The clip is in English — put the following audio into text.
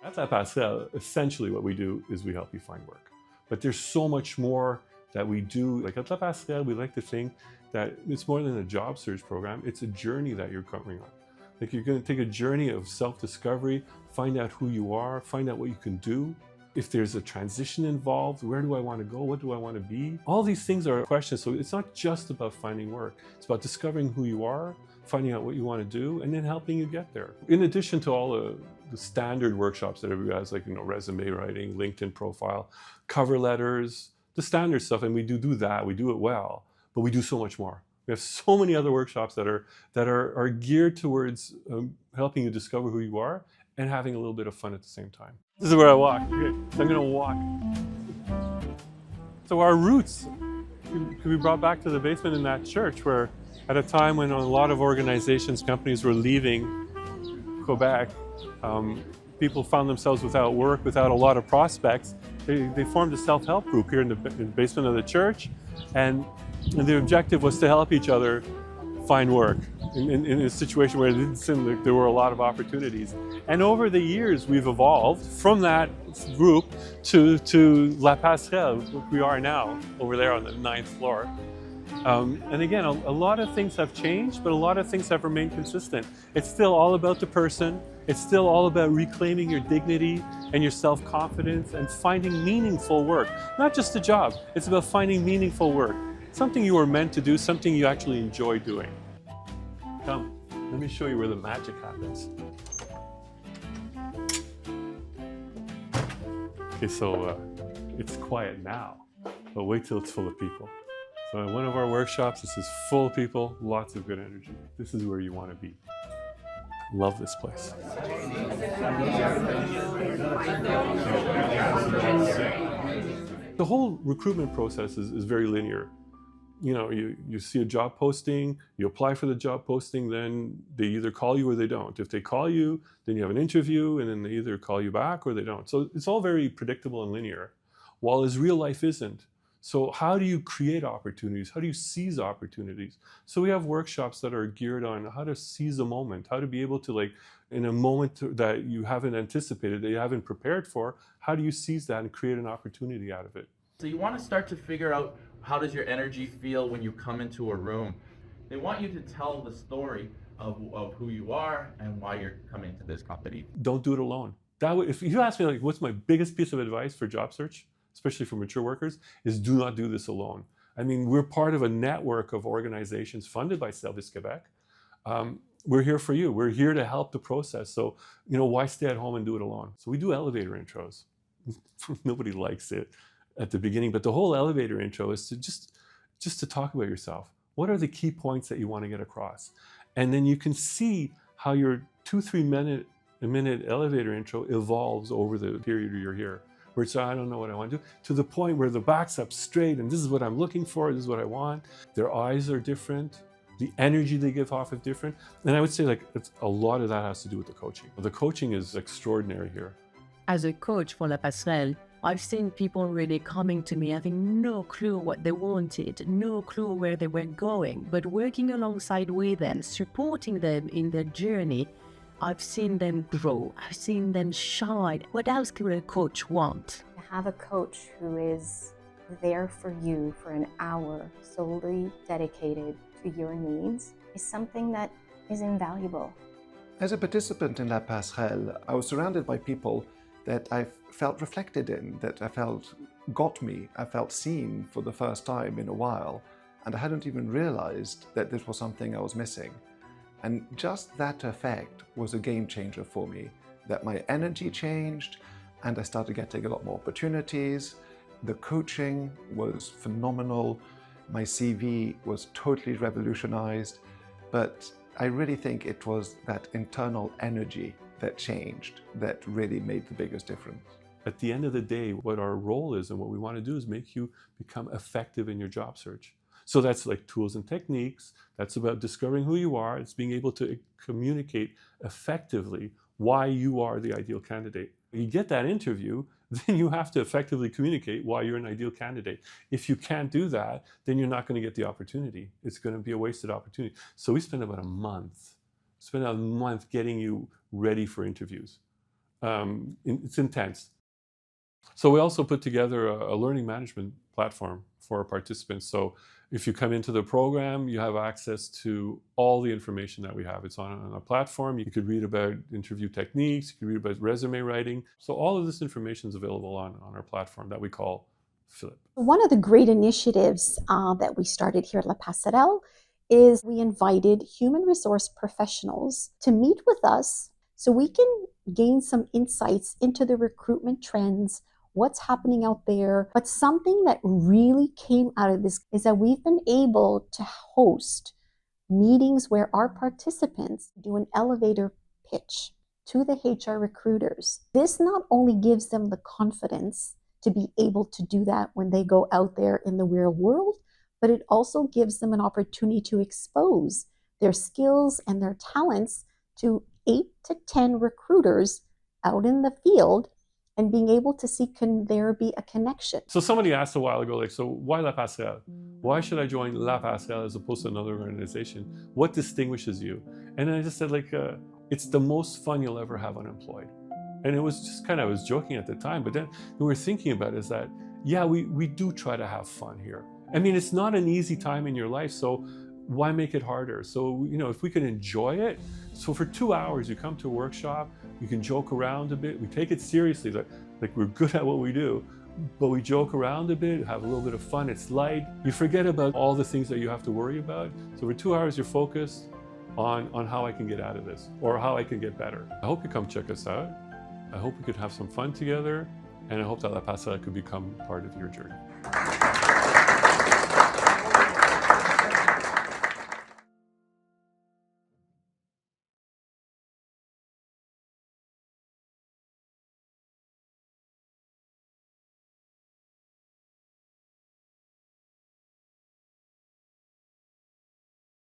At La Passerelle, essentially what we do is we help you find work. But there's so much more that we do. Like at La Passerelle, we like to think that it's more than a job search program, it's a journey that you're going on. Like you're going to take a journey of self-discovery, find out who you are, find out what you can do. If there's a transition involved, where do I want to go? What do I want to be? All these things are questions. So it's not just about finding work. It's about discovering who you are, finding out what you want to do, and then helping you get there. In addition to all the standard workshops that everybody has, like resume writing, LinkedIn profile, cover letters, the standard stuff, and we do that, we do it well, but we do so much more. We have so many other workshops that are geared towards helping you discover who you are and having a little bit of fun at the same time. This is where I walk. Okay, so I'm gonna walk. So our roots could be brought back to the basement in that church, where at a time when a lot of organizations, companies were leaving Quebec, people found themselves without work, without a lot of prospects. They formed a self-help group here in the basement of the church, and the objective was to help each other find work in a situation where it didn't seem like there were a lot of opportunities. And over the years, we've evolved from that group to La Passerelle, which we are now, over there on the 9th floor. And again, a lot of things have changed, but a lot of things have remained consistent. It's still all about the person. It's still all about reclaiming your dignity and your self-confidence and finding meaningful work. Not just a job, it's about finding meaningful work. Something you were meant to do, something you actually enjoy doing. Come, let me show you where the magic happens. Okay, so it's quiet now, but wait till it's full of people. So at one of our workshops, this is full of people, lots of good energy. This is where you want to be. Love this place. The whole recruitment process is very linear. You know, you see a job posting, you apply for the job posting, then they either call you or they don't. If they call you, then you have an interview, and then they either call you back or they don't. So it's all very predictable and linear, while as real life isn't. So how do you create opportunities? How do you seize opportunities? So we have workshops that are geared on how to seize a moment, how to be able to, like, in a moment that you haven't anticipated, that you haven't prepared for, how do you seize that and create an opportunity out of it? So you want to start to figure out, how does your energy feel when you come into a room? They want you to tell the story of who you are and why you're coming to this company. Don't do it alone. If you ask me, like, what's my biggest piece of advice for job search, especially for mature workers, is do not do this alone. I mean, we're part of a network of organizations funded by Service Quebec. We're here for you. We're here to help the process. So, why stay at home and do it alone? So we do elevator intros. Nobody likes it at the beginning, but the whole elevator intro is to just to talk about yourself. What are the key points that you want to get across? And then you can see how your 2-3 minute elevator intro evolves over the period you're here. Where it's, I don't know what I want to do, to the point where the back's up straight and this is what I'm looking for, this is what I want. Their eyes are different. The energy they give off is different. And I would say, like, a lot of that has to do with the coaching. The coaching is extraordinary here. As a coach for La Passerelle, I've seen people really coming to me having no clue what they wanted, no clue where they were going, but working alongside with them, supporting them in their journey. I've seen them grow. I've seen them shine. What else can a coach want? To have a coach who is there for you for an hour, solely dedicated to your needs, is something that is invaluable. As a participant in La Passerelle, I was surrounded by people that I felt reflected in, that I felt got me. I felt seen for the first time in a while, and I hadn't even realized that this was something I was missing. And just that effect was a game changer for me, that my energy changed and I started getting a lot more opportunities. The coaching was phenomenal. My CV was totally revolutionized, but I really think it was that internal energy that changed that really made the biggest difference. At the end of the day, what our role is and what we want to do is make you become effective in your job search. So that's like tools and techniques. That's about discovering who you are. It's being able to communicate effectively why you are the ideal candidate. You get that interview, then you have to effectively communicate why you're an ideal candidate. If you can't do that, then you're not going to get the opportunity. It's going to be a wasted opportunity. So we spend about a month getting you ready for interviews. It's intense. So we also put together a learning management platform for our participants. So if you come into the program, you have access to all the information that we have. It's on a platform. You could read about interview techniques, you could read about resume writing. So all of this information is available on our platform that we call Philip. One of the great initiatives that we started here at La Passerelle is we invited human resource professionals to meet with us so we can gain some insights into the recruitment trends, what's happening out there. But something that really came out of this is that we've been able to host meetings where our participants do an elevator pitch to the HR recruiters. This not only gives them the confidence to be able to do that when they go out there in the real world, but it also gives them an opportunity to expose their skills and their talents to 8 to 10 recruiters out in the field and being able to see, can there be a connection? So somebody asked a while ago, like, so why La Passerelle? Why should I join La Passerelle as opposed to another organization? What distinguishes you? And I just said, like, it's the most fun you'll ever have unemployed. And it was just kind of, I was joking at the time, but then we were thinking about it is that, yeah, we do try to have fun here. I mean, it's not an easy time in your life, so why make it harder? So, you know, if we can enjoy it, so for 2 hours, you come to a workshop, you can joke around a bit, we take it seriously, like we're good at what we do, but we joke around a bit, have a little bit of fun, it's light. You forget about all the things that you have to worry about. So for 2 hours, you're focused on how I can get out of this, or how I can get better. I hope you come check us out. I hope we could have some fun together, and I hope that La Passerelle could become part of your journey.